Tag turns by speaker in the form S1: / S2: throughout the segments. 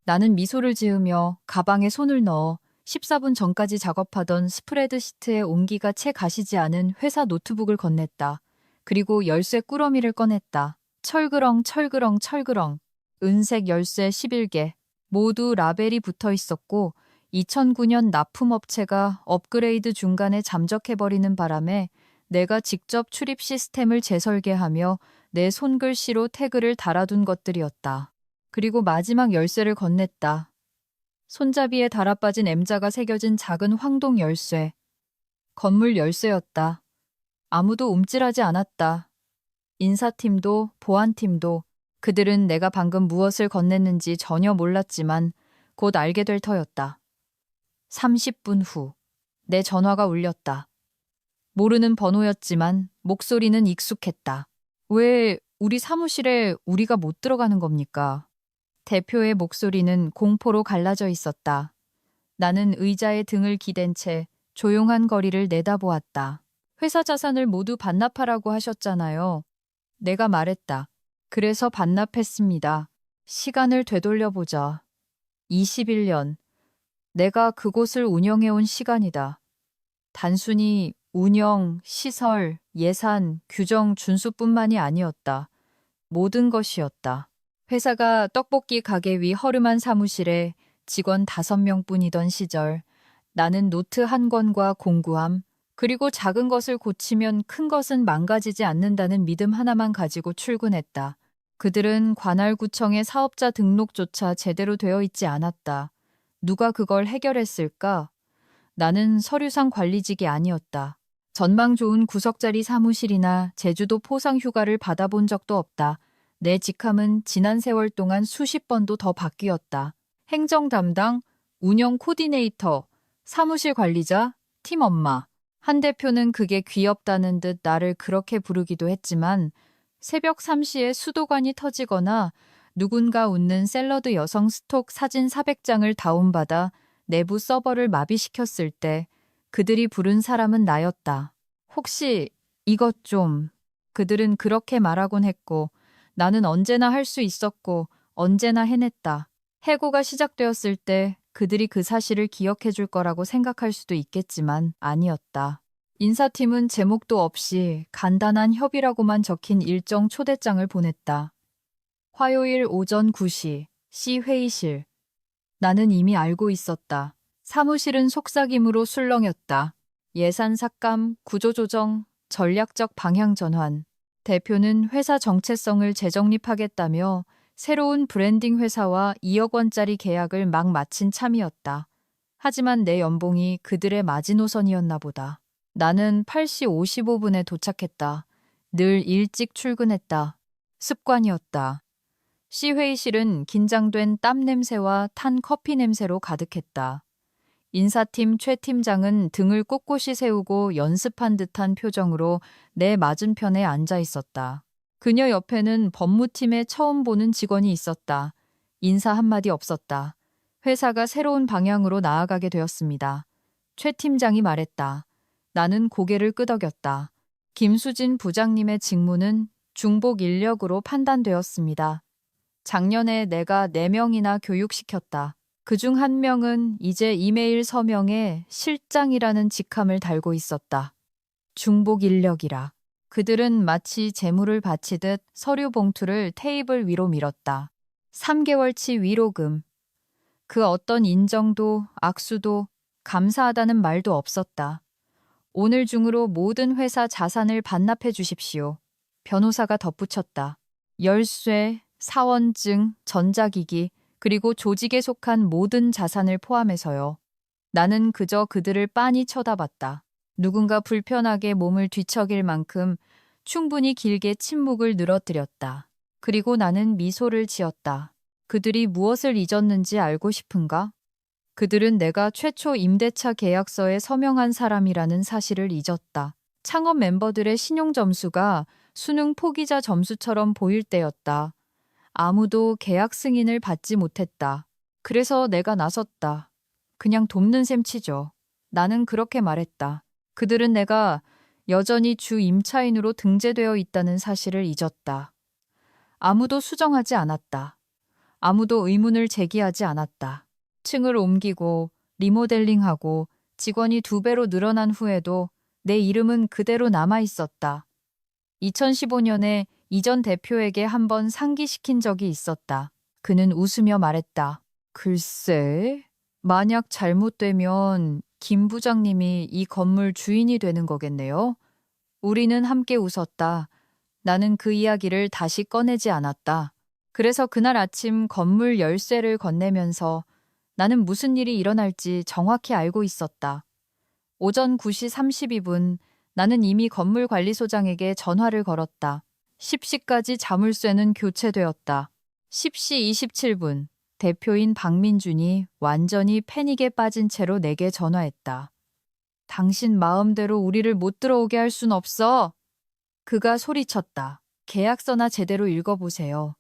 S1: 나는 미소를 지으며 가방에 손을 넣어 14분 전까지 작업하던 스프레드시트에 온기가 채 가시지 않은 회사 노트북을 건넸다. 그리고 열쇠 꾸러미를 꺼냈다. 철그렁 철그렁 철그렁. 은색 열쇠 11개. 모두 라벨이 붙어 있었고 2009년 납품업체가 업그레이드 중간에 잠적해버리는 바람에 내가 직접 출입 시스템을 재설계하며 내 손글씨로 태그를 달아둔 것들이었다. 그리고 마지막 열쇠를 건넸다. 손잡이에 달아빠진 M자가 새겨진 작은 황동 열쇠. 건물 열쇠였다. 아무도 움찔하지 않았다. 인사팀도 보안팀도 그들은 내가 방금 무엇을 건넸는지 전혀 몰랐지만 곧 알게 될 터였다. 30분 후, 내 전화가 울렸다. 모르는 번호였지만 목소리는 익숙했다. 왜 우리 사무실에 우리가 못 들어가는 겁니까? 대표의 목소리는 공포로 갈라져 있었다. 나는 의자에 등을 기댄 채 조용한 거리를 내다보았다. 회사 자산을 모두 반납하라고 하셨잖아요. 내가 말했다. 그래서 반납했습니다. 시간을 되돌려보자. 21년. 내가 그곳을 운영해온 시간이다. 단순히 운영, 시설, 예산, 규정 준수뿐만이 아니었다. 모든 것이었다. 회사가 떡볶이 가게 위 허름한 사무실에 직원 5명뿐이던 시절, 나는 노트 한 권과 공구함, 그리고 작은 것을 고치면 큰 것은 망가지지 않는다는 믿음 하나만 가지고 출근했다. 그들은 관할구청의 사업자 등록조차 제대로 되어 있지 않았다. 누가 그걸 해결했을까? 나는 서류상 관리직이 아니었다. 전망 좋은 구석자리 사무실이나 제주도 포상 휴가를 받아본 적도 없다. 내 직함은 지난 세월 동안 수십 번도 더 바뀌었다. 행정 담당, 운영 코디네이터, 사무실 관리자, 팀 엄마. 한 대표는 그게 귀엽다는 듯 나를 그렇게 부르기도 했지만 새벽 3시에 수도관이 터지거나 누군가 웃는 샐러드 여성 스톡 사진 400장을 다운받아 내부 서버를 마비시켰을 때 그들이 부른 사람은 나였다. 혹시 이것 좀. 그들은 그렇게 말하곤 했고 나는 언제나 할 수 있었고 언제나 해냈다. 해고가 시작되었을 때 그들이 그 사실을 기억해 줄 거라고 생각할 수도 있겠지만 아니었다. 인사팀은 제목도 없이 간단한 협의라고만 적힌 일정 초대장을 보냈다. 화요일 오전 9시, C 회의실. 나는 이미 알고 있었다. 사무실은 속삭임으로 술렁였다. 예산 삭감, 구조조정, 전략적 방향 전환. 대표는 회사 정체성을 재정립하겠다며 새로운 브랜딩 회사와 2억 원짜리 계약을 막 마친 참이었다. 하지만 내 연봉이 그들의 마지노선이었나 보다. 나는 8시 55분에 도착했다. 늘 일찍 출근했다. 습관이었다. C회의실은 긴장된 땀 냄새와 탄 커피 냄새로 가득했다. 인사팀 최 팀장은 등을 꼿꼿이 세우고 연습한 듯한 표정으로 내 맞은편에 앉아 있었다. 그녀 옆에는 법무팀에 처음 보는 직원이 있었다. 인사 한마디 없었다. 회사가 새로운 방향으로 나아가게 되었습니다. 최 팀장이 말했다. 나는 고개를 끄덕였다. 김수진 부장님의 직무는 중복 인력으로 판단되었습니다. 작년에 내가 4명이나 교육시켰다. 그중 1명은 이제 이메일 서명에 실장이라는 직함을 달고 있었다. 중복 인력이라. 그들은 마치 재물을 바치듯 서류 봉투를 테이블 위로 밀었다. 3개월치 위로금. 그 어떤 인정도 악수도 감사하다는 말도 없었다. 오늘 중으로 모든 회사 자산을 반납해 주십시오. 변호사가 덧붙였다. 열쇠, 사원증, 전자기기, 그리고 조직에 속한 모든 자산을 포함해서요. 나는 그저 그들을 빤히 쳐다봤다. 누군가 불편하게 몸을 뒤척일 만큼 충분히 길게 침묵을 늘어뜨렸다. 그리고 나는 미소를 지었다. 그들이 무엇을 잊었는지 알고 싶은가? 그들은 내가 최초 임대차 계약서에 서명한 사람이라는 사실을 잊었다. 창업 멤버들의 신용 점수가 수능 포기자 점수처럼 보일 때였다. 아무도 계약 승인을 받지 못했다. 그래서 내가 나섰다. 그냥 돕는 셈 치죠. 나는 그렇게 말했다. 그들은 내가 여전히 주 임차인으로 등재되어 있다는 사실을 잊었다. 아무도 수정하지 않았다. 아무도 의문을 제기하지 않았다. 층을 옮기고 리모델링하고 직원이 2배로 늘어난 후에도 내 이름은 그대로 남아 있었다. 2015년에 이전 대표에게 한번 상기시킨 적이 있었다. 그는 웃으며 말했다. 글쎄, 만약 잘못되면 김 부장님이 이 건물 주인이 되는 거겠네요. 우리는 함께 웃었다. 나는 그 이야기를 다시 꺼내지 않았다. 그래서 그날 아침 건물 열쇠를 건네면서 나는 무슨 일이 일어날지 정확히 알고 있었다. 오전 9시 32분 나는 이미 건물관리소장에게 전화를 걸었다. 10시까지 자물쇠는 교체되었다. 10시 27분 대표인 박민준이 완전히 패닉에 빠진 채로 내게 전화했다. 당신 마음대로 우리를 못 들어오게 할 순 없어. 그가 소리쳤다. 계약서나 제대로 읽어보세요.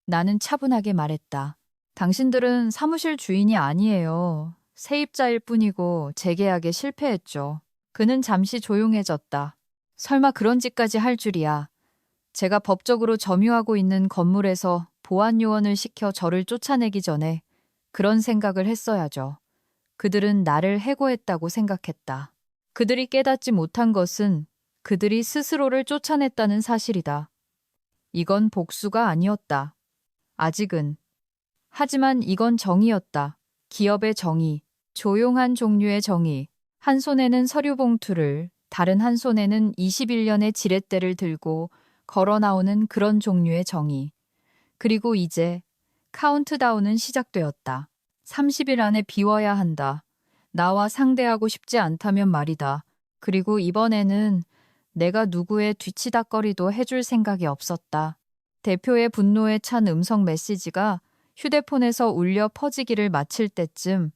S1: 나는 차분하게 말했다. 당신들은 사무실 주인이 아니에요. 세입자일 뿐이고 재계약에 실패했죠. 그는 잠시 조용해졌다. 설마 그런 짓까지 할 줄이야. 제가 법적으로 점유하고 있는 건물에서 보안 요원을 시켜 저를 쫓아내기 전에 그런 생각을 했어야죠. 그들은 나를 해고했다고 생각했다. 그들이 깨닫지 못한 것은 그들이 스스로를 쫓아냈다는 사실이다. 이건 복수가 아니었다. 아직은. 하지만 이건 정의였다. 기업의 정의, 조용한 종류의 정의. 한 손에는 서류 봉투를, 다른 한 손에는 21년의 지렛대를 들고 걸어 나오는 그런 종류의 정의. 그리고 이제 카운트다운은 시작되었다. 30일 안에 비워야 한다. 나와 상대하고 싶지 않다면 말이다. 그리고 이번에는 내가 누구의 뒤치다꺼리도 해줄 생각이 없었다. 대표의 분노에 찬 음성 메시지가 휴대폰에서 울려 퍼지기를 마칠 때쯤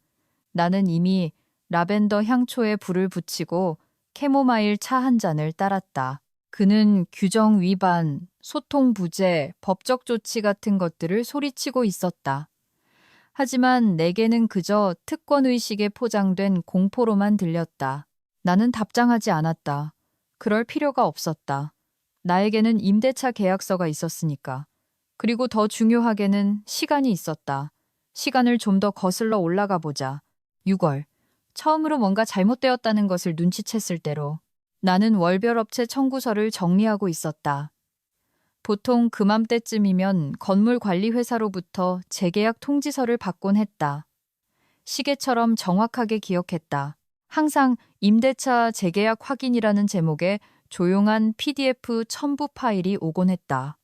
S1: 나는 이미 라벤더 향초에 불을 붙이고 캐모마일 차 한 잔을 따랐다. 그는 규정 위반, 소통 부재, 법적 조치 같은 것들을 소리치고 있었다. 하지만 내게는 그저 특권의식에 포장된 공포로만 들렸다. 나는 답장하지 않았다. 그럴 필요가 없었다. 나에게는 임대차 계약서가 있었으니까. 그리고 더 중요하게는 시간이 있었다. 시간을 좀 더 거슬러 올라가 보자. 6월. 처음으로 뭔가 잘못되었다는 것을 눈치챘을 때로 나는 월별업체 청구서를 정리하고 있었다. 보통 그맘때쯤이면 건물관리회사로부터 재계약 통지서를 받곤 했다. 시계처럼 정확하게 기억했다. 항상 임대차 재계약 확인이라는 제목의 조용한 PDF 첨부 파일이 오곤 했다.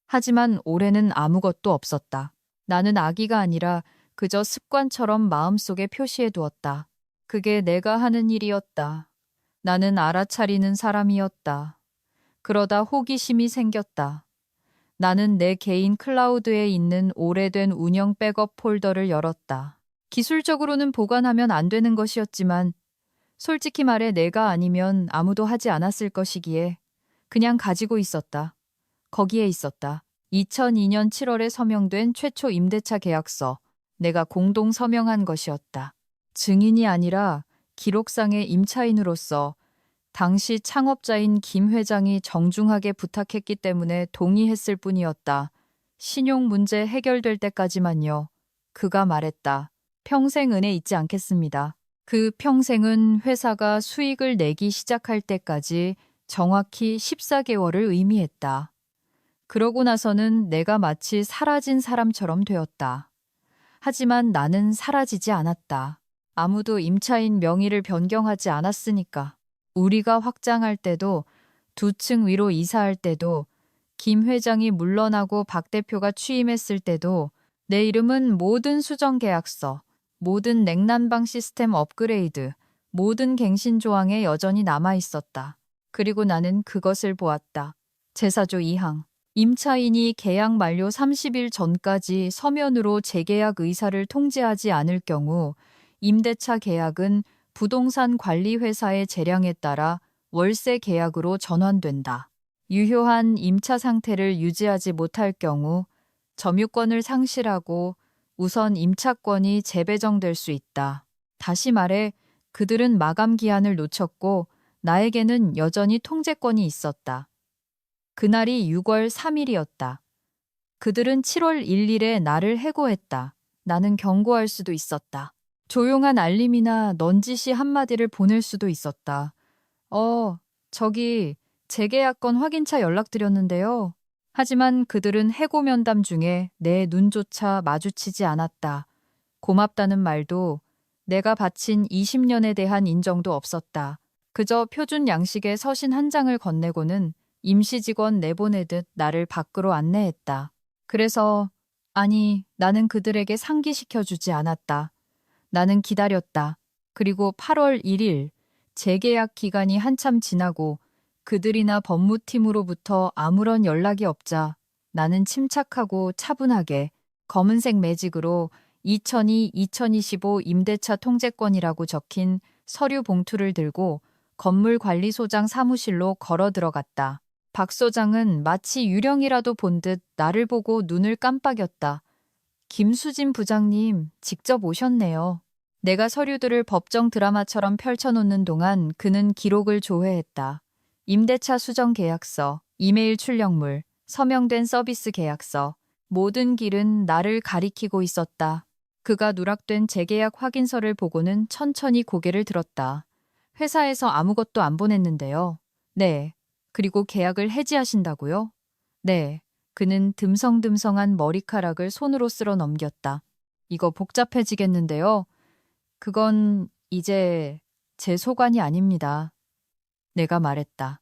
S1: 하지만 올해는 아무것도 없었다. 나는 악의가 아니라 그저 습관처럼 마음속에 표시해 두었다. 그게 내가 하는 일이었다. 나는 알아차리는 사람이었다. 그러다 호기심이 생겼다. 나는 내 개인 클라우드에 있는 오래된 운영 백업 폴더를 열었다. 기술적으로는 보관하면 안 되는 것이었지만 솔직히 말해 내가 아니면 아무도 하지 않았을 것이기에 그냥 가지고 있었다. 거기에 있었다. 2002년 7월에 서명된 최초 임대차 계약서. 내가 공동 서명한 것이었다. 증인이 아니라 기록상의 임차인으로서 당시 창업자인 김 회장이 정중하게 부탁했기 때문에 동의했을 뿐이었다. 신용 문제 해결될 때까지만요. 그가 말했다. 평생 은혜 잊지 않겠습니다. 그 평생은 회사가 수익을 내기 시작할 때까지 정확히 14개월을 의미했다. 그러고 나서는 내가 마치 사라진 사람처럼 되었다. 하지만 나는 사라지지 않았다. 아무도 임차인 명의를 변경하지 않았으니까. 우리가 확장할 때도 2층 위로 이사할 때도 김 회장이 물러나고 박 대표가 취임했을 때도 내 이름은 모든 수정 계약서, 모든 냉난방 시스템 업그레이드, 모든 갱신 조항에 여전히 남아 있었다. 그리고 나는 그것을 보았다. 제사조 2항. 임차인이 계약 만료 30일 전까지 서면으로 재계약 의사를 통지하지 않을 경우 임대차 계약은 부동산 관리회사의 재량에 따라 월세 계약으로 전환된다. 유효한 임차 상태를 유지하지 못할 경우 점유권을 상실하고 우선 임차권이 재배정될 수 있다. 다시 말해 그들은 마감 기한을 놓쳤고 나에게는 여전히 통제권이 있었다. 그날이 6월 3일이었다. 그들은 7월 1일에 나를 해고했다. 나는 경고할 수도 있었다. 조용한 알림이나 넌지시 한마디를 보낼 수도 있었다. 저기 재계약건 확인차 연락드렸는데요. 하지만 그들은 해고 면담 중에 내 눈조차 마주치지 않았다. 고맙다는 말도 내가 바친 20년에 대한 인정도 없었다. 그저 표준 양식의 서신 한 장을 건네고는 임시직원 내보내듯 나를 밖으로 안내했다. 그래서 나는 그들에게 상기시켜주지 않았다. 나는 기다렸다. 그리고 8월 1일 재계약 기간이 한참 지나고 그들이나 법무팀으로부터 아무런 연락이 없자 나는 침착하고 차분하게 검은색 매직으로 2002-2025 임대차 통제권이라고 적힌 서류 봉투를 들고 건물관리소장 사무실로 걸어 들어갔다. 박 소장은 마치 유령이라도 본 듯 나를 보고 눈을 깜빡였다. 김수진 부장님, 직접 오셨네요. 내가 서류들을 법정 드라마처럼 펼쳐놓는 동안 그는 기록을 조회했다. 임대차 수정 계약서, 이메일 출력물, 서명된 서비스 계약서, 모든 길은 나를 가리키고 있었다. 그가 누락된 재계약 확인서를 보고는 천천히 고개를 들었다. 회사에서 아무것도 안 보냈는데요. 네. 그리고 계약을 해지하신다고요? 네. 그는 듬성듬성한 머리카락을 손으로 쓸어 넘겼다. 이거 복잡해지겠는데요. 그건 이제 제 소관이 아닙니다. 내가 말했다.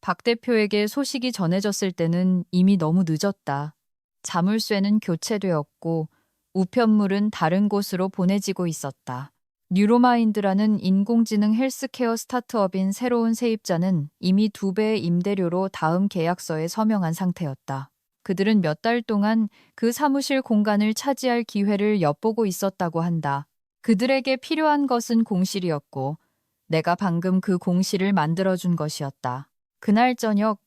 S1: 박 대표에게 소식이 전해졌을 때는 이미 너무 늦었다. 자물쇠는 교체되었고 우편물은 다른 곳으로 보내지고 있었다. 뉴로마인드라는 인공지능 헬스케어 스타트업인 새로운 세입자는 이미 2배의 임대료로 다음 계약서에 서명한 상태였다. 그들은 몇 달 동안 그 사무실 공간을 차지할 기회를 엿보고 있었다고 한다. 그들에게 필요한 것은 공실이었고 내가 방금 그 공실을 만들어준 것이었다. 그날 저녁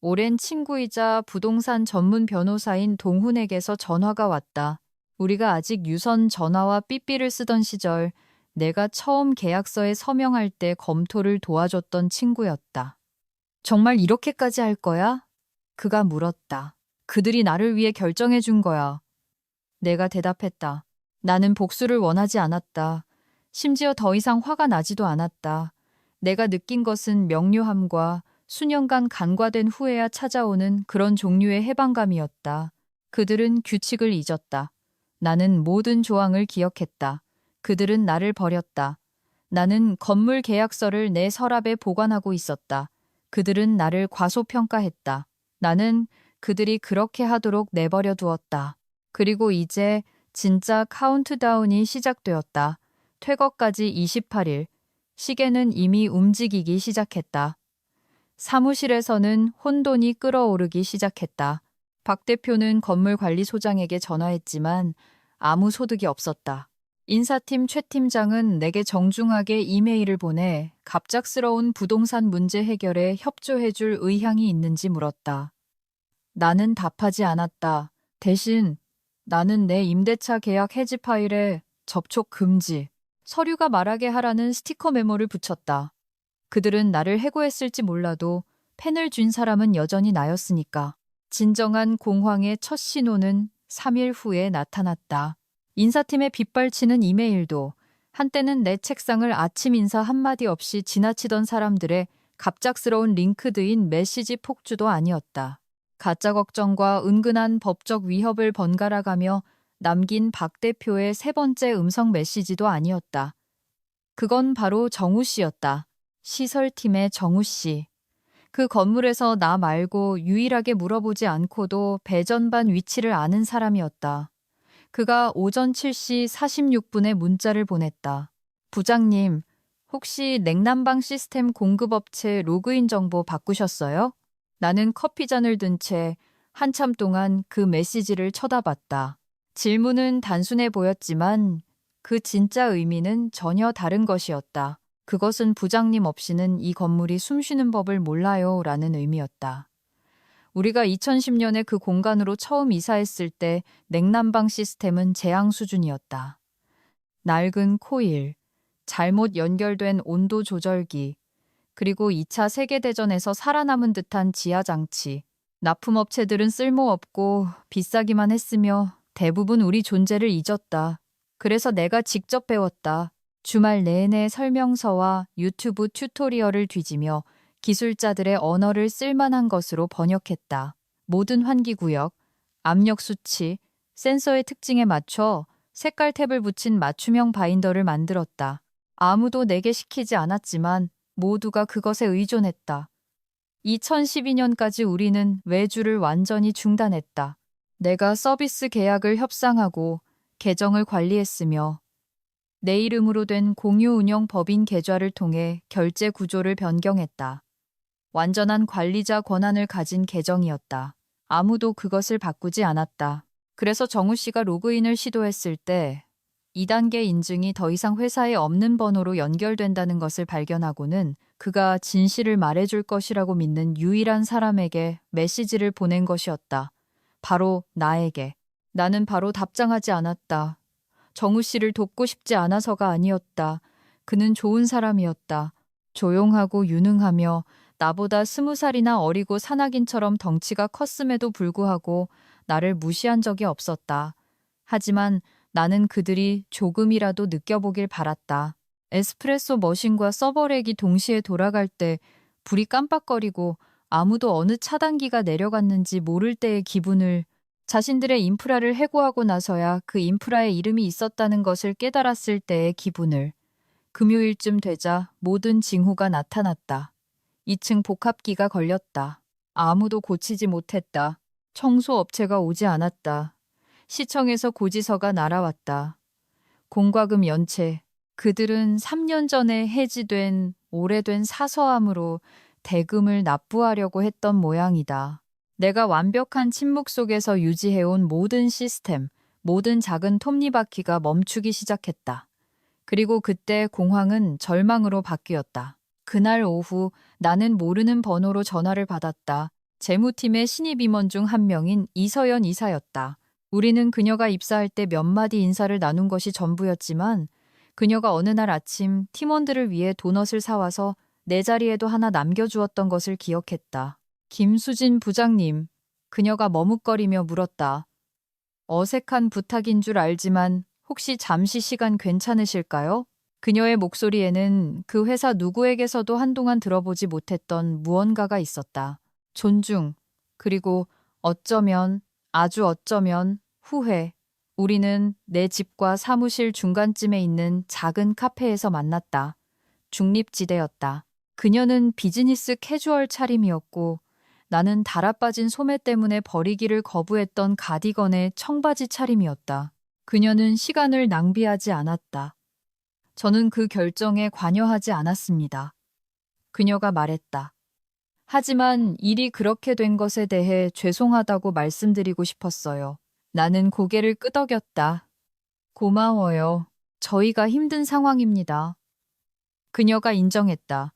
S1: 오랜 친구이자 부동산 전문 변호사인 동훈에게서 전화가 왔다. 우리가 아직 유선 전화와 삐삐를 쓰던 시절 내가 처음 계약서에 서명할 때 검토를 도와줬던 친구였다. 정말 이렇게까지 할 거야? 그가 물었다. 그들이 나를 위해 결정해 준 거야. 내가 대답했다. 나는 복수를 원하지 않았다. 심지어 더 이상 화가 나지도 않았다. 내가 느낀 것은 명료함과 수년간 간과된 후에야 찾아오는 그런 종류의 해방감이었다. 그들은 규칙을 잊었다. 나는 모든 조항을 기억했다. 그들은 나를 버렸다. 나는 건물 계약서를 내 서랍에 보관하고 있었다. 그들은 나를 과소평가했다. 나는 그들이 그렇게 하도록 내버려 두었다. 그리고 이제 진짜 카운트다운이 시작되었다. 퇴거까지 28일. 시계는 이미 움직이기 시작했다. 사무실에서는 혼돈이 끓어오르기 시작했다. 박 대표는 건물관리소장에게 전화했지만 아무 소득이 없었다. 인사팀 최 팀장은 내게 정중하게 이메일을 보내 갑작스러운 부동산 문제 해결에 협조해줄 의향이 있는지 물었다. 나는 답하지 않았다. 대신 나는 내 임대차 계약 해지 파일에 접촉 금지, 서류가 말하게 하라는 스티커 메모를 붙였다. 그들은 나를 해고했을지 몰라도 펜을 쥔 사람은 여전히 나였으니까. 진정한 공황의 첫 신호는 3일 후에 나타났다. 인사팀에 빗발치는 이메일도 한때는 내 책상을 아침 인사 한마디 없이 지나치던 사람들의 갑작스러운 링크드인 메시지 폭주도 아니었다. 가짜 걱정과 은근한 법적 위협을 번갈아가며 남긴 박 대표의 세 번째 음성 메시지도 아니었다. 그건 바로 정우 씨였다. 시설팀의 정우 씨. 그 건물에서 나 말고 유일하게 물어보지 않고도 배전반 위치를 아는 사람이었다. 그가 오전 7시 46분에 문자를 보냈다. 부장님, 혹시 냉난방 시스템 공급업체 로그인 정보 바꾸셨어요? 나는 커피잔을 든 채 한참 동안 그 메시지를 쳐다봤다. 질문은 단순해 보였지만 그 진짜 의미는 전혀 다른 것이었다. 그것은 부장님 없이는 이 건물이 숨쉬는 법을 몰라요 라는 의미였다. 우리가 2010년에 그 공간으로 처음 이사했을 때 냉난방 시스템은 재앙 수준이었다. 낡은 코일, 잘못 연결된 온도 조절기, 그리고 2차 세계대전에서 살아남은 듯한 지하장치. 납품업체들은 쓸모없고 비싸기만 했으며 대부분 우리 존재를 잊었다. 그래서 내가 직접 배웠다. 주말 내내 설명서와 유튜브 튜토리얼을 뒤지며 기술자들의 언어를 쓸만한 것으로 번역했다. 모든 환기구역, 압력 수치, 센서의 특징에 맞춰 색깔 탭을 붙인 맞춤형 바인더를 만들었다. 아무도 내게 시키지 않았지만 모두가 그것에 의존했다. 2012년까지 우리는 외주를 완전히 중단했다. 내가 서비스 계약을 협상하고 계정을 관리했으며 내 이름으로 된 공유 운영 법인 계좌를 통해 결제 구조를 변경했다. 완전한 관리자 권한을 가진 계정이었다. 아무도 그것을 바꾸지 않았다. 그래서 정우 씨가 로그인을 시도했을 때 2단계 인증이 더 이상 회사에 없는 번호로 연결된다는 것을 발견하고는 그가 진실을 말해줄 것이라고 믿는 유일한 사람에게 메시지를 보낸 것이었다. 바로 나에게. 나는 바로 답장하지 않았다. 정우 씨를 돕고 싶지 않아서가 아니었다. 그는 좋은 사람이었다. 조용하고 유능하며 나보다 20살이나 어리고 산악인처럼 덩치가 컸음에도 불구하고 나를 무시한 적이 없었다. 하지만 나는 그들이 조금이라도 느껴보길 바랐다. 에스프레소 머신과 서버렉이 동시에 돌아갈 때 불이 깜빡거리고 아무도 어느 차단기가 내려갔는지 모를 때의 기분을, 자신들의 인프라를 해고하고 나서야 그 인프라에 이름이 있었다는 것을 깨달았을 때의 기분을. 금요일쯤 되자 모든 징후가 나타났다. 2층 복합기가 걸렸다. 아무도 고치지 못했다. 청소업체가 오지 않았다. 시청에서 고지서가 날아왔다. 공과금 연체. 그들은 3년 전에 해지된 오래된 사서함으로 대금을 납부하려고 했던 모양이다. 내가 완벽한 침묵 속에서 유지해온 모든 시스템, 모든 작은 톱니바퀴가 멈추기 시작했다. 그리고 그때 공황은 절망으로 바뀌었다. 그날 오후 나는 모르는 번호로 전화를 받았다. 재무팀의 신입 임원 중 한 명인 이서연 이사였다. 우리는 그녀가 입사할 때 몇 마디 인사를 나눈 것이 전부였지만 그녀가 어느 날 아침 팀원들을 위해 도넛을 사와서 내 자리에도 하나 남겨주었던 것을 기억했다. 김수진 부장님, 그녀가 머뭇거리며 물었다. 어색한 부탁인 줄 알지만 혹시 잠시 시간 괜찮으실까요? 그녀의 목소리에는 그 회사 누구에게서도 한동안 들어보지 못했던 무언가가 있었다. 존중, 그리고 어쩌면, 아주 어쩌면 후회. 우리는 내 집과 사무실 중간쯤에 있는 작은 카페에서 만났다. 중립지대였다. 그녀는 비즈니스 캐주얼 차림이었고 나는 달아빠진 소매 때문에 버리기를 거부했던 가디건의 청바지 차림이었다. 그녀는 시간을 낭비하지 않았다. 저는 그 결정에 관여하지 않았습니다. 그녀가 말했다. 하지만 일이 그렇게 된 것에 대해 죄송하다고 말씀드리고 싶었어요. 나는 고개를 끄덕였다. 고마워요. 저희가 힘든 상황입니다. 그녀가 인정했다.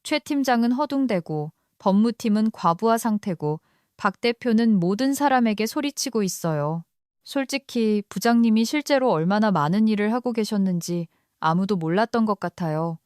S1: 최 팀장은 허둥대고 법무팀은 과부하 상태고 박 대표는 모든 사람에게 소리치고 있어요. 솔직히 부장님이 실제로 얼마나 많은 일을 하고 계셨는지 아무도 몰랐던 것 같아요.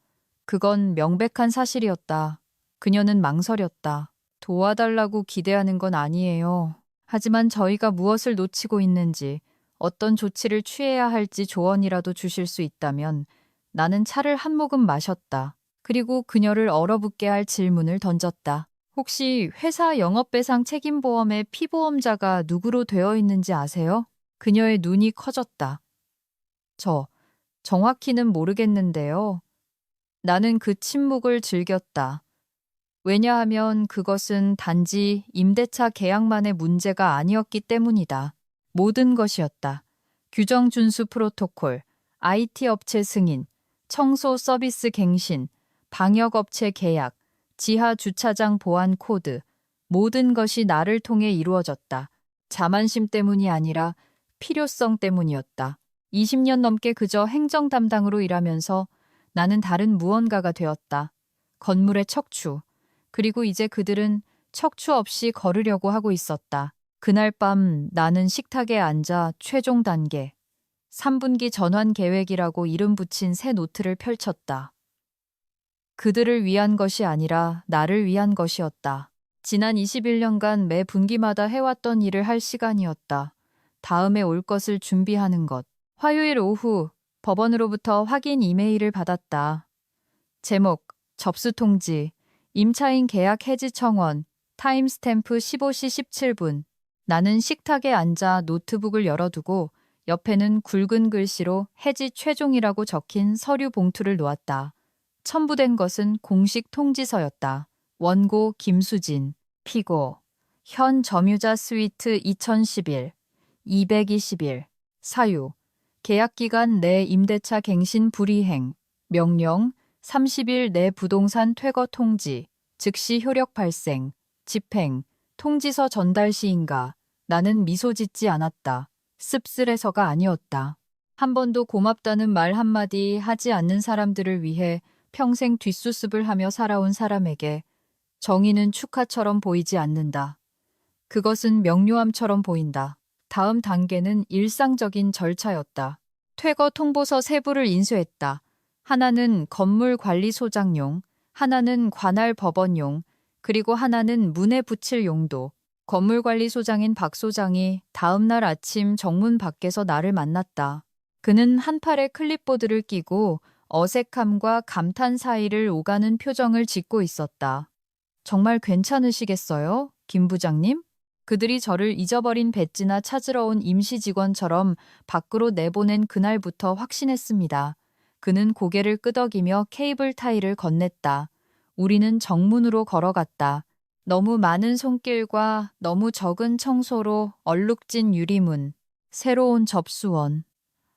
S1: 그건 명백한 사실이었다. 그녀는 망설였다. 도와달라고 기대하는 건 아니에요. 하지만 저희가 무엇을 놓치고 있는지, 어떤 조치를 취해야 할지 조언이라도 주실 수 있다면. 나는 차를 한 모금 마셨다. 그리고 그녀를 얼어붙게 할 질문을 던졌다. 혹시 회사 영업배상 책임보험의 피보험자가 누구로 되어 있는지 아세요? 그녀의 눈이 커졌다. 정확히는 모르겠는데요. 나는 그 침묵을 즐겼다. 왜냐하면 그것은 단지 임대차 계약만의 문제가 아니었기 때문이다. 모든 것이었다. 규정 준수 프로토콜, IT 업체 승인, 청소 서비스 갱신, 방역업체 계약, 지하 주차장 보안 코드, 모든 것이 나를 통해 이루어졌다. 자만심 때문이 아니라 필요성 때문이었다. 20년 넘게 그저 행정 담당으로 일하면서 나는 다른 무언가가 되었다. 건물의 척추. 그리고 이제 그들은 척추 없이 걸으려고 하고 있었다. 그날 밤 나는 식탁에 앉아 최종 단계, 3분기 전환 계획이라고 이름 붙인 새 노트를 펼쳤다. 그들을 위한 것이 아니라 나를 위한 것이었다. 지난 21년간 매 분기마다 해왔던 일을 할 시간이었다. 다음에 올 것을 준비하는 것. 화요일 오후 법원으로부터 확인 이메일을 받았다. 제목, 접수 통지, 임차인 계약 해지 청원, 타임스탬프 15시 17분. 나는 식탁에 앉아 노트북을 열어두고 옆에는 굵은 글씨로 해지 최종이라고 적힌 서류 봉투를 놓았다. 첨부된 것은 공식 통지서였다. 원고 김수진, 피고, 현 점유자 스위트 2011, 221, 사유, 계약기간 내 임대차 갱신 불이행, 명령, 30일 내 부동산 퇴거 통지, 즉시 효력 발생, 집행, 통지서 전달 시인가. 나는 미소 짓지 않았다. 씁쓸해서가 아니었다. 한 번도 고맙다는 말 한마디 하지 않는 사람들을 위해 평생 뒷수습을 하며 살아온 사람에게 정의는 축하처럼 보이지 않는다. 그것은 명료함처럼 보인다. 다음 단계는 일상적인 절차였다. 퇴거 통보서 세 부를 인수했다. 하나는 건물관리소장용, 하나는 관할법원용, 그리고 하나는 문에 붙일 용도. 건물관리소장인 박 소장이 다음 날 아침 정문 밖에서 나를 만났다. 그는 한 팔에 클립보드를 끼고 어색함과 감탄 사이를 오가는 표정을 짓고 있었다. 정말 괜찮으시겠어요, 김 부장님? 그들이 저를 잊어버린 배지나 찾으러 온 임시 직원처럼 밖으로 내보낸 그날부터 확신했습니다. 그는 고개를 끄덕이며 케이블 타이를 건넸다. 우리는 정문으로 걸어갔다. 너무 많은 손길과 너무 적은 청소로 얼룩진 유리문, 새로운 접수원.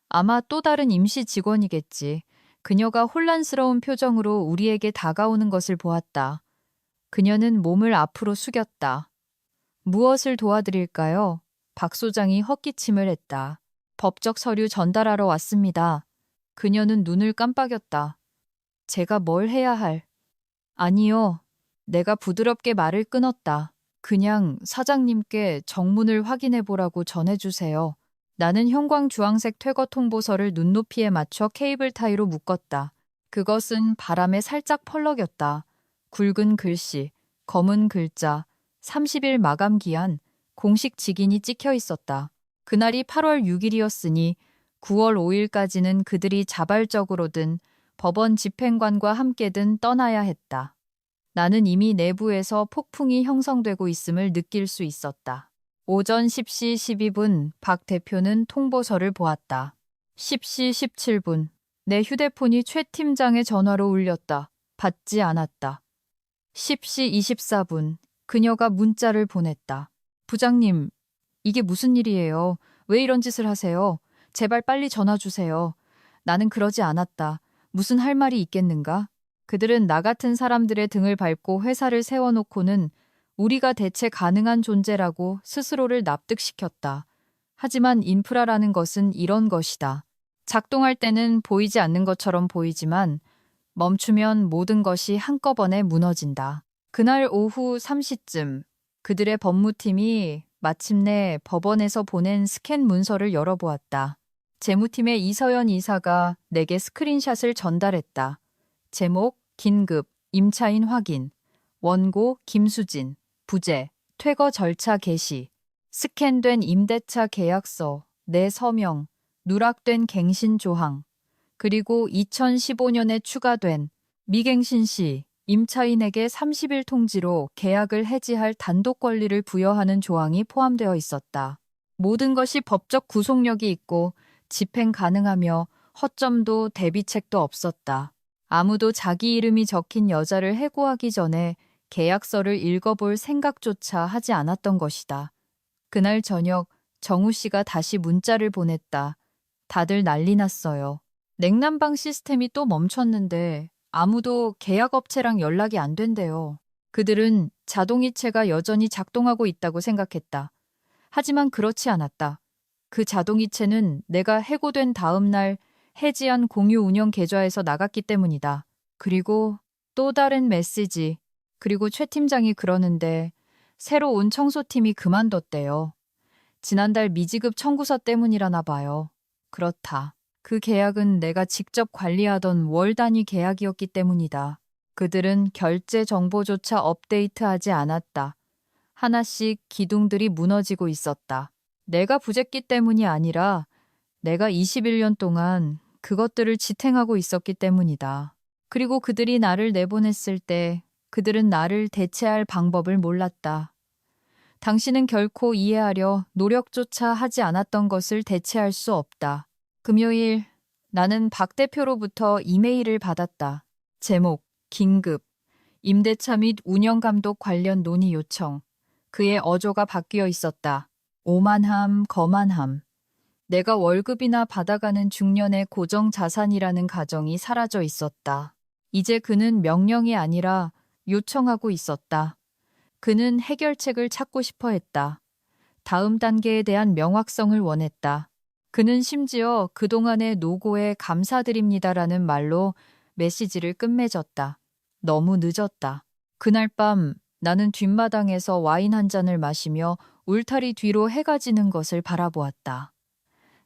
S1: 아마 또 다른 임시 직원이겠지. 그녀가 혼란스러운 표정으로 우리에게 다가오는 것을 보았다. 그녀는 몸을 앞으로 숙였다. 무엇을 도와드릴까요? 박 소장이 헛기침을 했다. 법적 서류 전달하러 왔습니다. 그녀는 눈을 깜빡였다. 제가 뭘 해야 할? 아니요. 내가 부드럽게 말을 끊었다. 그냥 사장님께 정문을 확인해 보라고 전해주세요. 나는 형광주황색 퇴거 통보서를 눈높이에 맞춰 케이블 타이로 묶었다. 그것은 바람에 살짝 펄럭였다. 굵은 글씨, 검은 글자, 30일 마감 기한, 공식 직인이 찍혀 있었다. 그날이 8월 6일이었으니 9월 5일까지는 그들이 자발적으로든 법원 집행관과 함께든 떠나야 했다. 나는 이미 내부에서 폭풍이 형성되고 있음을 느낄 수 있었다. 오전 10시 12분 박 대표는 통보서를 보았다. 10시 17분 내 휴대폰이 최 팀장의 전화로 울렸다. 받지 않았다. 10시 24분 그녀가 문자를 보냈다. 부장님, 이게 무슨 일이에요? 왜 이런 짓을 하세요? 제발 빨리 전화 주세요. 나는 그러지 않았다. 무슨 할 말이 있겠는가? 그들은 나 같은 사람들의 등을 밟고 회사를 세워놓고는 우리가 대체 가능한 존재라고 스스로를 납득시켰다. 하지만 인프라라는 것은 이런 것이다. 작동할 때는 보이지 않는 것처럼 보이지만 멈추면 모든 것이 한꺼번에 무너진다. 그날 오후 3시쯤 그들의 법무팀이 마침내 법원에서 보낸 스캔 문서를 열어보았다. 재무팀의 이서연 이사가 내게 스크린샷을 전달했다. 제목, 긴급, 임차인 확인, 원고, 김수진, 부재, 퇴거 절차 개시, 스캔된 임대차 계약서, 내 서명, 누락된 갱신 조항, 그리고 2015년에 추가된 미갱신 시 임차인에게 30일 통지로 계약을 해지할 단독 권리를 부여하는 조항이 포함되어 있었다. 모든 것이 법적 구속력이 있고 집행 가능하며 허점도 대비책도 없었다. 아무도 자기 이름이 적힌 여자를 해고하기 전에 계약서를 읽어볼 생각조차 하지 않았던 것이다. 그날 저녁 정우 씨가 다시 문자를 보냈다. 다들 난리 났어요. 냉난방 시스템이 또 멈췄는데 아무도 계약업체랑 연락이 안 된대요. 그들은 자동이체가 여전히 작동하고 있다고 생각했다. 하지만 그렇지 않았다. 그 자동이체는 내가 해고된 다음 날 해지한 공유 운영 계좌에서 나갔기 때문이다. 그리고 또 다른 메시지. 그리고 최 팀장이 그러는데 새로 온 청소팀이 그만뒀대요. 지난달 미지급 청구서 때문이라나 봐요. 그렇다. 그 계약은 내가 직접 관리하던 월 단위 계약이었기 때문이다. 그들은 결제 정보조차 업데이트하지 않았다. 하나씩 기둥들이 무너지고 있었다. 내가 부재기 때문이 아니라 내가 21년 동안 그것들을 지탱하고 있었기 때문이다. 그리고 그들이 나를 내보냈을 때 그들은 나를 대체할 방법을 몰랐다. 당신은 결코 이해하려 노력조차 하지 않았던 것을 대체할 수 없다. 금요일, 나는 박 대표로부터 이메일을 받았다. 제목, 긴급, 임대차 및 운영감독 관련 논의 요청. 그의 어조가 바뀌어 있었다. 오만함, 거만함. 내가 월급이나 받아가는 중년의 고정 자산이라는 가정이 사라져 있었다. 이제 그는 명령이 아니라 요청하고 있었다. 그는 해결책을 찾고 싶어 했다. 다음 단계에 대한 명확성을 원했다. 그는 심지어 그동안의 노고에 감사드립니다라는 말로 메시지를 끝맺었다. 너무 늦었다. 그날 밤 나는 뒷마당에서 와인 한 잔을 마시며 울타리 뒤로 해가 지는 것을 바라보았다.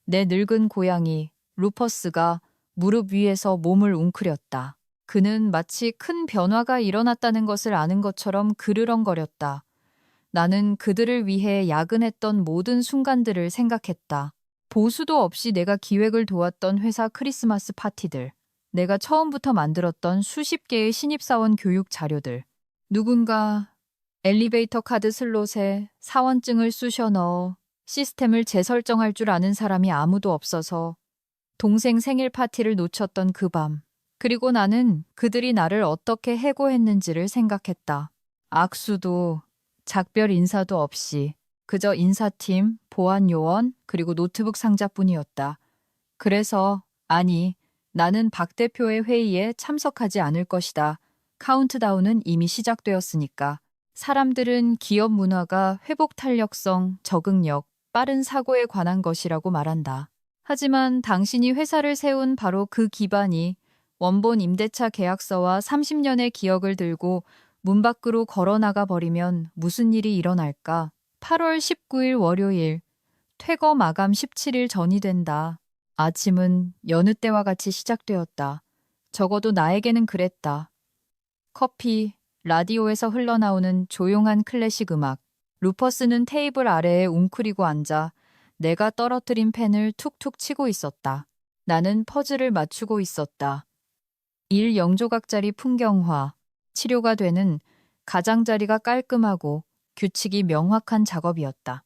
S1: 내 늙은 고양이 루퍼스가 무릎 위에서 몸을 웅크렸다. 그는 마치 큰 변화가 일어났다는 것을 아는 것처럼 그르렁거렸다. 나는 그들을 위해 야근했던 모든 순간들을 생각했다. 보수도 없이 내가 기획을 도왔던 회사 크리스마스 파티들, 내가 처음부터 만들었던 수십 개의 신입사원 교육 자료들, 누군가 엘리베이터 카드 슬롯에 사원증을 쑤셔 넣어 시스템을 재설정할 줄 아는 사람이 아무도 없어서 동생 생일 파티를 놓쳤던 그 밤. 그리고 나는 그들이 나를 어떻게 해고했는지를 생각했다. 악수도 작별 인사도 없이 그저 인사팀, 보안요원, 그리고 노트북 상자뿐이었다. 그래서 아니, 나는 박 대표의 회의에 참석하지 않을 것이다. 카운트다운은 이미 시작되었으니까. 사람들은 기업 문화가 회복 탄력성, 적응력, 빠른 사고에 관한 것이라고 말한다. 하지만 당신이 회사를 세운 바로 그 기반이 원본 임대차 계약서와 30년의 기억을 들고 문 밖으로 걸어나가 버리면 무슨 일이 일어날까? 8월 19일 월요일, 퇴거 마감 17일 전이 된다. 아침은 여느 때와 같이 시작되었다. 적어도 나에게는 그랬다. 커피, 라디오에서 흘러나오는 조용한 클래식 음악. 루퍼스는 테이블 아래에 웅크리고 앉아 내가 떨어뜨린 펜을 툭툭 치고 있었다. 나는 퍼즐을 맞추고 있었다. 1영조각짜리 풍경화, 치료가 되는 가장자리가 깔끔하고 규칙이 명확한 작업이었다.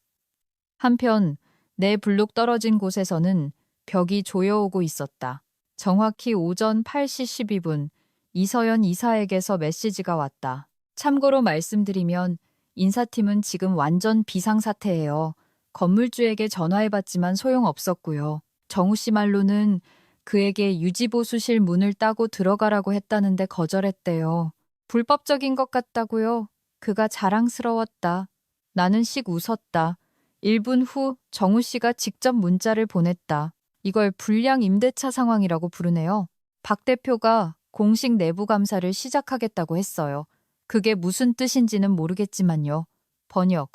S1: 한편 내 블록 떨어진 곳에서는 벽이 조여오고 있었다. 정확히 오전 8시 12분 이서연 이사에게서 메시지가 왔다. 참고로 말씀드리면 인사팀은 지금 완전 비상사태예요. 건물주에게 전화해봤지만 소용없었고요. 정우 씨 말로는 그에게 유지보수실 문을 따고 들어가라고 했다는데 거절했대요. 불법적인 것 같다고요. 그가 자랑스러웠다. 나는 씩 웃었다. 1분 후 정우 씨가 직접 문자를 보냈다. 이걸 불량 임대차 상황이라고 부르네요. 박 대표가 공식 내부 감사를 시작하겠다고 했어요. 그게 무슨 뜻인지는 모르겠지만요. 번역.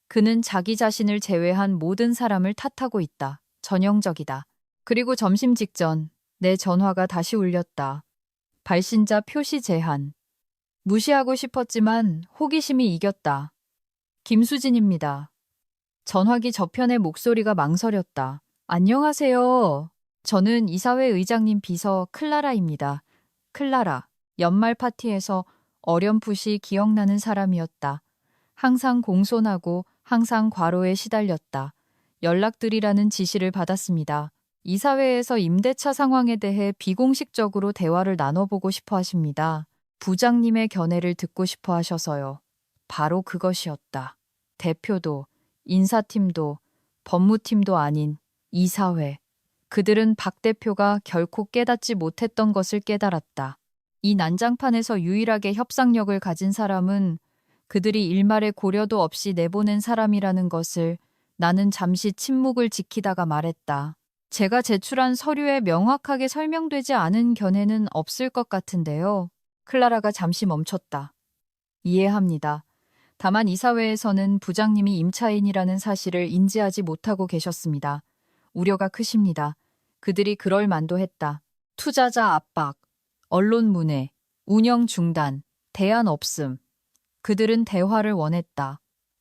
S1: 그는 자기 자신을 제외한 모든 사람을 탓하고 있다. 전형적이다. 그리고 점심 직전 내 전화가 다시 울렸다. 발신자 표시 제한. 무시하고 싶었지만 호기심이 이겼다. 김수진입니다. 전화기 저편의 목소리가 망설였다. 안녕하세요. 저는 이사회 의장님 비서 클라라입니다. 클라라. 연말 파티에서 어렴풋이 기억나는 사람이었다. 항상 공손하고 항상 과로에 시달렸다. 연락드리라는 지시를 받았습니다. 이사회에서 임대차 상황에 대해 비공식적으로 대화를 나눠보고 싶어 하십니다. 부장님의 견해를 듣고 싶어 하셔서요. 바로 그것이었다. 대표도, 인사팀도, 법무팀도 아닌 이사회. 그들은 박 대표가 결코 깨닫지 못했던 것을 깨달았다. 이 난장판에서 유일하게 협상력을 가진 사람은 그들이 일말의 고려도 없이 내보낸 사람이라는 것을 나는 잠시 침묵을 지키다가 말했다. 제가 제출한 서류에 명확하게 설명되지 않은 견해는 없을 것 같은데요. 클라라가 잠시 멈췄다. 이해합니다. 다만 이사회에서는 부장님이 임차인이라는 사실을 인지하지 못하고 계셨습니다. 우려가 크십니다. 그들이 그럴 만도 했다. 투자자 압박, 언론 문해, 운영 중단, 대안 없음. 그들은 대화를 원했다.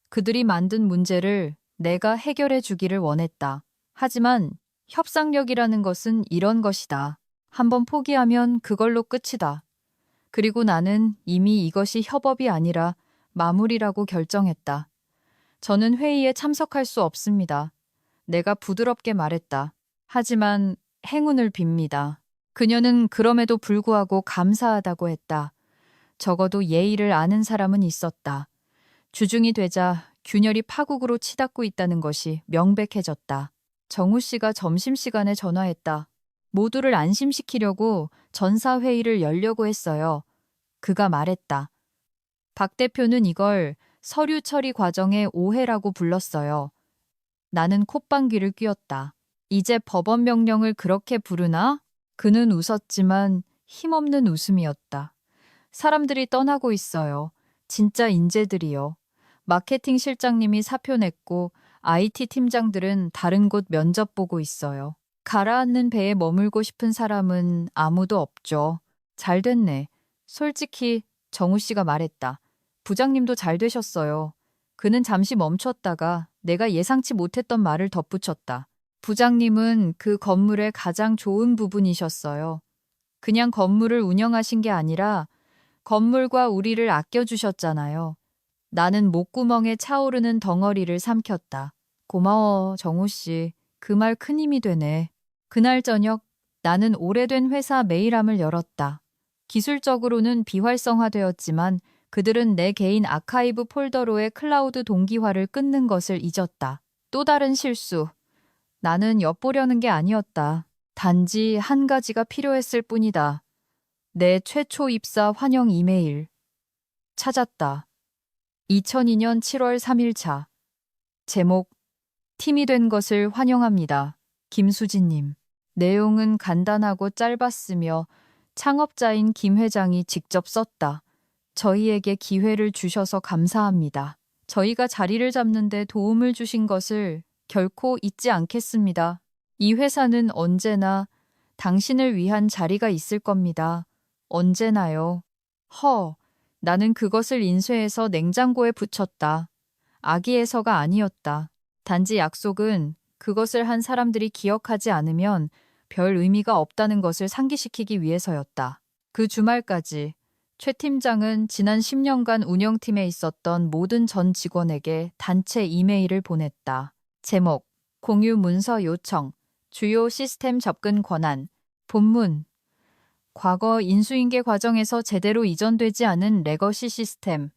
S1: 그들이 만든 문제를 내가 해결해 주기를 원했다. 하지만 협상력이라는 것은 이런 것이다. 한번 포기하면 그걸로 끝이다. 그리고 나는 이미 이것이 협업이 아니라 마무리라고 결정했다. 저는 회의에 참석할 수 없습니다. 내가 부드럽게 말했다. 하지만 행운을 빕니다. 그녀는 그럼에도 불구하고 감사하다고 했다. 적어도 예의를 아는 사람은 있었다. 주중이 되자 균열이 파국으로 치닫고 있다는 것이 명백해졌다. 정우 씨가 점심시간에 전화했다. 모두를 안심시키려고 전사회의를 열려고 했어요. 그가 말했다. 박 대표는 이걸 서류 처리 과정의 오해라고 불렀어요. 나는 콧방귀를 뀌었다. 이제 법원 명령을 그렇게 부르나? 그는 웃었지만 힘없는 웃음이었다. 사람들이 떠나고 있어요. 진짜 인재들이요. 마케팅 실장님이 사표 냈고 IT 팀장들은 다른 곳 면접 보고 있어요. 가라앉는 배에 머물고 싶은 사람은 아무도 없죠. 잘 됐네. 솔직히 정우 씨가 말했다. 부장님도 잘 되셨어요. 그는 잠시 멈췄다가 내가 예상치 못했던 말을 덧붙였다. 부장님은 그 건물의 가장 좋은 부분이셨어요. 그냥 건물을 운영하신 게 아니라 건물과 우리를 아껴주셨잖아요. 나는 목구멍에 차오르는 덩어리를 삼켰다. 고마워, 정우 씨. 그 말 큰 힘이 되네. 그날 저녁 나는 오래된 회사 메일함을 열었다. 기술적으로는 비활성화되었지만 그들은 내 개인 아카이브 폴더로의 클라우드 동기화를 끊는 것을 잊었다. 또 다른 실수. 나는 엿보려는 게 아니었다. 단지 한 가지가 필요했을 뿐이다. 내 최초 입사 환영 이메일. 찾았다. 2002년 7월 3일차. 제목, 팀이 된 것을 환영합니다. 김수진님. 내용은 간단하고 짧았으며 창업자인 김 회장이 직접 썼다. 저희에게 기회를 주셔서 감사합니다. 저희가 자리를 잡는 데 도움을 주신 것을 결코 잊지 않겠습니다. 이 회사는 언제나 당신을 위한 자리가 있을 겁니다. 언제나요. 나는 그것을 인쇄해서 냉장고에 붙였다. 아기에서가 아니었다. 단지 약속은 그것을 한 사람들이 기억하지 않으면 별 의미가 없다는 것을 상기시키기 위해서였다. 그 주말까지 최 팀장은 지난 10년간 운영팀에 있었던 모든 전 직원에게 단체 이메일을 보냈다. 제목, 공유 문서 요청, 주요 시스템 접근 권한, 본문, 과거 인수인계 과정에서 제대로 이전되지 않은 레거시 시스템,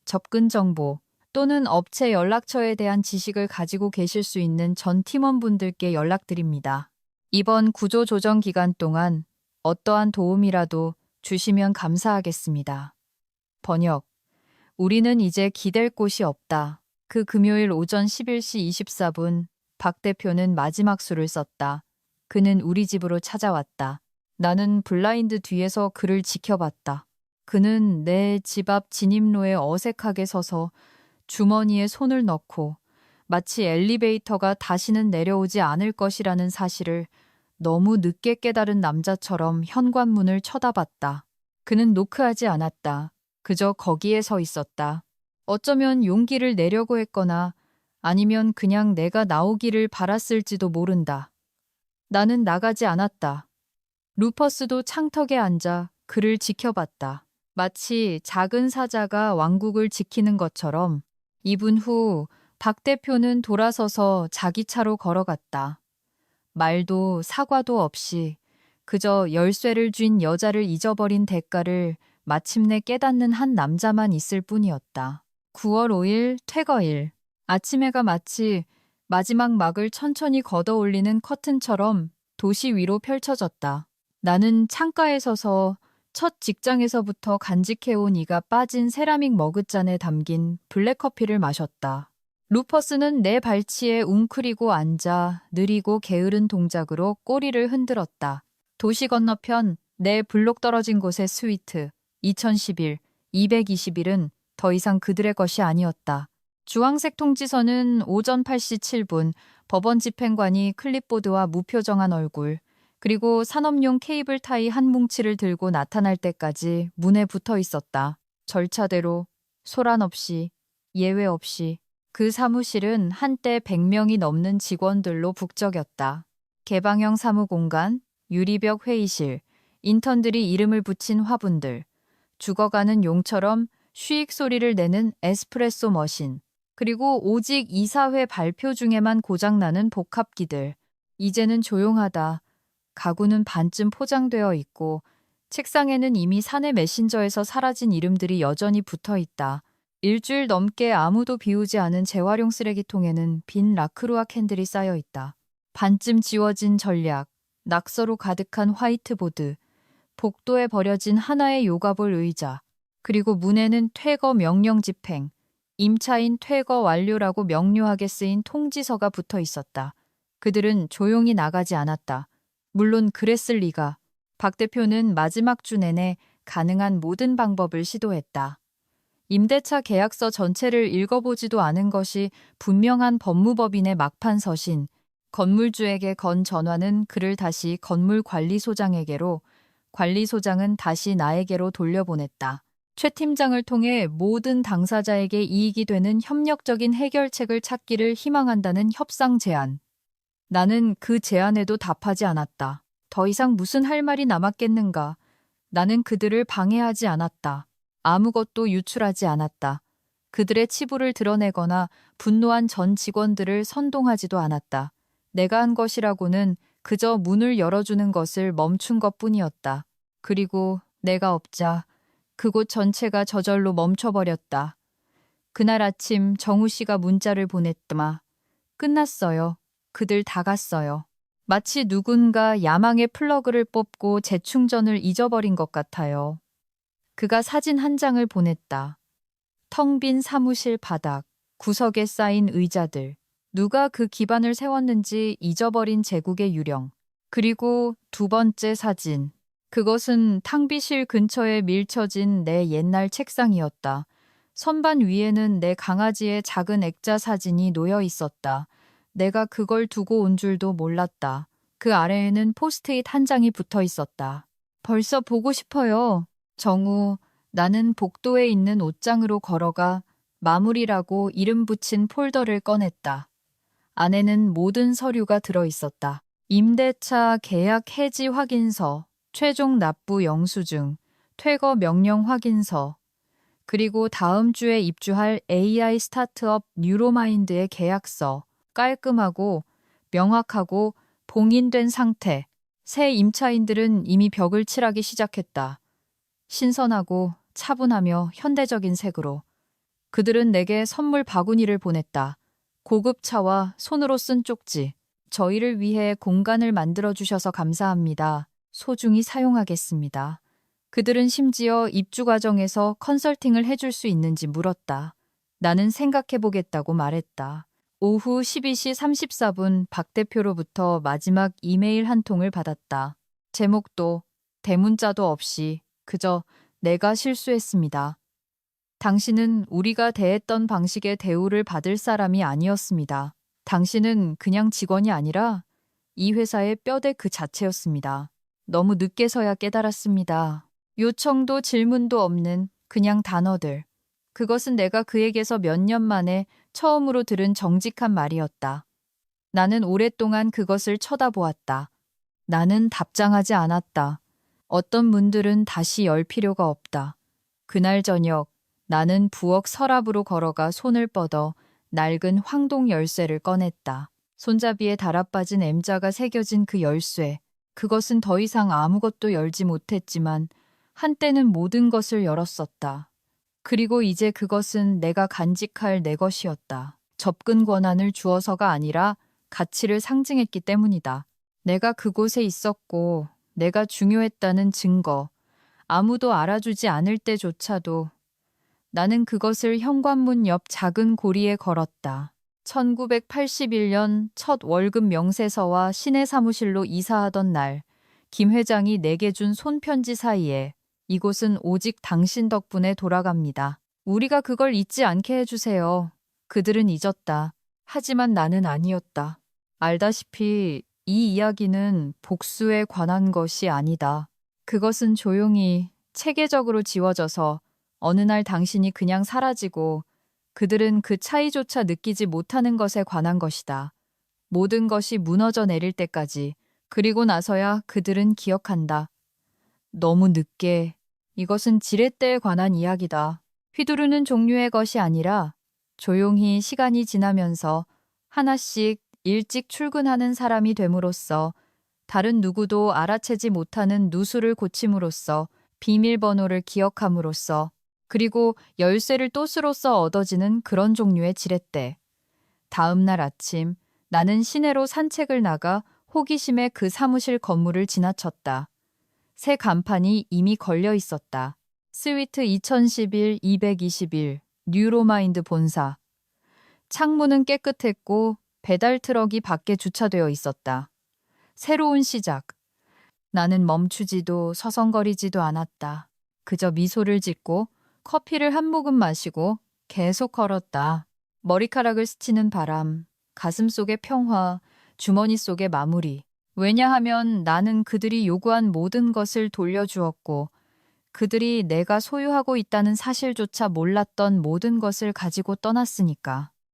S1: 접근 정보 또는 업체 연락처에 대한 지식을 가지고 계실 수 있는 전 팀원분들께 연락드립니다. 이번 구조 조정 기간 동안 어떠한 도움이라도 주시면 감사하겠습니다. 번역. 우리는 이제 기댈 곳이 없다. 그 금요일 오전 11시 24분 박 대표는 마지막 수를 썼다. 그는 우리 집으로 찾아왔다. 나는 블라인드 뒤에서 그를 지켜봤다. 그는 내 집 앞 진입로에 어색하게 서서 주머니에 손을 넣고 마치 엘리베이터가 다시는 내려오지 않을 것이라는 사실을 너무 늦게 깨달은 남자처럼 현관문을 쳐다봤다. 그는 노크하지 않았다. 그저 거기에 서 있었다. 어쩌면 용기를 내려고 했거나 아니면 그냥 내가 나오기를 바랐을지도 모른다. 나는 나가지 않았다. 루퍼스도 창턱에 앉아 그를 지켜봤다. 마치 작은 사자가 왕국을 지키는 것처럼 2분 후 박 대표는 돌아서서 자기 차로 걸어갔다. 말도 사과도 없이 그저 열쇠를 쥔 여자를 잊어버린 대가를 마침내 깨닫는 한 남자만 있을 뿐이었다. 9월 5일 퇴거일. 아침 해가 마치 마지막 막을 천천히 걷어올리는 커튼처럼 도시 위로 펼쳐졌다. 나는 창가에 서서 첫 직장에서부터 간직해온 이가 빠진 세라믹 머그잔에 담긴 블랙커피를 마셨다. 루퍼스는 내 발치에 웅크리고 앉아 느리고 게으른 동작으로 꼬리를 흔들었다. 도시 건너편 내 블록 떨어진 곳의 스위트 2011, 221은 더 이상 그들의 것이 아니었다. 주황색 통지서는 오전 8시 7분 법원 집행관이 클립보드와 무표정한 얼굴 그리고 산업용 케이블 타이 한 뭉치를 들고 나타날 때까지 문에 붙어 있었다. 절차대로 소란 없이 예외 없이. 그 사무실은 한때 100명이 넘는 직원들로 북적였다. 개방형 사무공간, 유리벽 회의실, 인턴들이 이름을 붙인 화분들, 죽어가는 용처럼 쉬익 소리를 내는 에스프레소 머신, 그리고 오직 이사회 발표 중에만 고장나는 복합기들. 이제는 조용하다. 가구는 반쯤 포장되어 있고 책상에는 이미 사내 메신저에서 사라진 이름들이 여전히 붙어 있다. 일주일 넘게 아무도 비우지 않은 재활용 쓰레기통에는 빈 라크루아 캔들이 쌓여 있다. 반쯤 지워진 전략, 낙서로 가득한 화이트보드, 복도에 버려진 하나의 요가볼 의자, 그리고 문에는 퇴거 명령 집행, 임차인 퇴거 완료라고 명료하게 쓰인 통지서가 붙어 있었다. 그들은 조용히 나가지 않았다. 물론 그랬을 리가. 박 대표는 마지막 주 내내 가능한 모든 방법을 시도했다. 임대차 계약서 전체를 읽어보지도 않은 것이 분명한 법무법인의 막판 서신, 건물주에게 건 전화는 그를 다시 건물관리소장에게로, 관리소장은 다시 나에게로 돌려보냈다. 최 팀장을 통해 모든 당사자에게 이익이 되는 협력적인 해결책을 찾기를 희망한다는 협상 제안. 나는 그 제안에도 답하지 않았다. 더 이상 무슨 할 말이 남았겠는가. 나는 그들을 방해하지 않았다. 아무것도 유출하지 않았다. 그들의 치부를 드러내거나 분노한 전 직원들을 선동하지도 않았다. 내가 한 것이라고는 그저 문을 열어주는 것을 멈춘 것뿐이었다. 그리고 내가 없자 그곳 전체가 저절로 멈춰버렸다. 그날 아침 정우 씨가 문자를 보냈더마. 끝났어요. 그들 다 갔어요. 마치 누군가 야망의 플러그를 뽑고 재충전을 잊어버린 것 같아요. 그가 사진 한 장을 보냈다. 텅 빈 사무실 바닥, 구석에 쌓인 의자들, 누가 그 기반을 세웠는지 잊어버린 제국의 유령. 그리고 두 번째 사진. 그것은 탕비실 근처에 밀쳐진 내 옛날 책상이었다. 선반 위에는 내 강아지의 작은 액자 사진이 놓여 있었다. 내가 그걸 두고 온 줄도 몰랐다. 그 아래에는 포스트잇 한 장이 붙어 있었다. 벌써 보고 싶어요. 정우, 나는 복도에 있는 옷장으로 걸어가 마무리라고 이름 붙인 폴더를 꺼냈다. 안에는 모든 서류가 들어 있었다. 임대차 계약 해지 확인서, 최종 납부 영수증, 퇴거 명령 확인서, 그리고 다음 주에 입주할 AI 스타트업 뉴로마인드의 계약서, 깔끔하고 명확하고 봉인된 상태. 새 임차인들은 이미 벽을 칠하기 시작했다. 신선하고 차분하며 현대적인 색으로. 그들은 내게 선물 바구니를 보냈다. 고급 차와 손으로 쓴 쪽지. 저희를 위해 공간을 만들어주셔서 감사합니다. 소중히 사용하겠습니다. 그들은 심지어 입주 과정에서 컨설팅을 해줄 수 있는지 물었다. 나는 생각해보겠다고 말했다. 오후 12시 34분 박 대표로부터 마지막 이메일 한 통을 받았다. 제목도 대문자도 없이 그저 내가 실수했습니다. 당신은 우리가 대했던 방식의 대우를 받을 사람이 아니었습니다. 당신은 그냥 직원이 아니라 이 회사의 뼈대 그 자체였습니다. 너무 늦게서야 깨달았습니다. 요청도 질문도 없는 그냥 단어들. 그것은 내가 그에게서 몇 년 만에 처음으로 들은 정직한 말이었다. 나는 오랫동안 그것을 쳐다보았다. 나는 답장하지 않았다. 어떤 문들은 다시 열 필요가 없다. 그날 저녁 나는 부엌 서랍으로 걸어가 손을 뻗어 낡은 황동 열쇠를 꺼냈다. 손잡이에 달아빠진 M자가 새겨진 그 열쇠. 그것은 더 이상 아무것도 열지 못했지만 한때는 모든 것을 열었었다. 그리고 이제 그것은 내가 간직할 내 것이었다. 접근 권한을 주어서가 아니라 가치를 상징했기 때문이다. 내가 그곳에 있었고 내가 중요했다는 증거. 아무도 알아주지 않을 때조차도 나는 그것을 현관문 옆 작은 고리에 걸었다. 1981년 첫 월급 명세서와 시내 사무실로 이사하던 날, 김 회장이 내게 준 손편지 사이에 이곳은 오직 당신 덕분에 돌아갑니다. 우리가 그걸 잊지 않게 해주세요. 그들은 잊었다. 하지만 나는 아니었다. 알다시피 이 이야기는 복수에 관한 것이 아니다. 그것은 조용히 체계적으로 지워져서 어느 날 당신이 그냥 사라지고 그들은 그 차이조차 느끼지 못하는 것에 관한 것이다. 모든 것이 무너져 내릴 때까지. 그리고 나서야 그들은 기억한다. 너무 늦게. 이것은 지렛대에 관한 이야기다. 휘두르는 종류의 것이 아니라 조용히 시간이 지나면서 하나씩 일찍 출근하는 사람이 됨으로써 다른 누구도 알아채지 못하는 누수를 고침으로써 비밀번호를 기억함으로써 그리고 열쇠를 또스로써 얻어지는 그런 종류의 지렛대. 다음 날 아침 나는 시내로 산책을 나가 호기심에 그 사무실 건물을 지나쳤다. 새 간판이 이미 걸려 있었다. 스위트 2011-221 뉴로마인드 본사. 창문은 깨끗했고 배달 트럭이 밖에 주차되어 있었다. 새로운 시작. 나는 멈추지도 서성거리지도 않았다. 그저 미소를 짓고 커피를 한 모금 마시고 계속 걸었다. 머리카락을 스치는 바람, 가슴 속의 평화, 주머니 속의 마무리. 왜냐하면 나는 그들이 요구한 모든 것을 돌려주었고 그들이 내가 소유하고 있다는 사실조차 몰랐던 모든 것을 가지고 떠났으니까.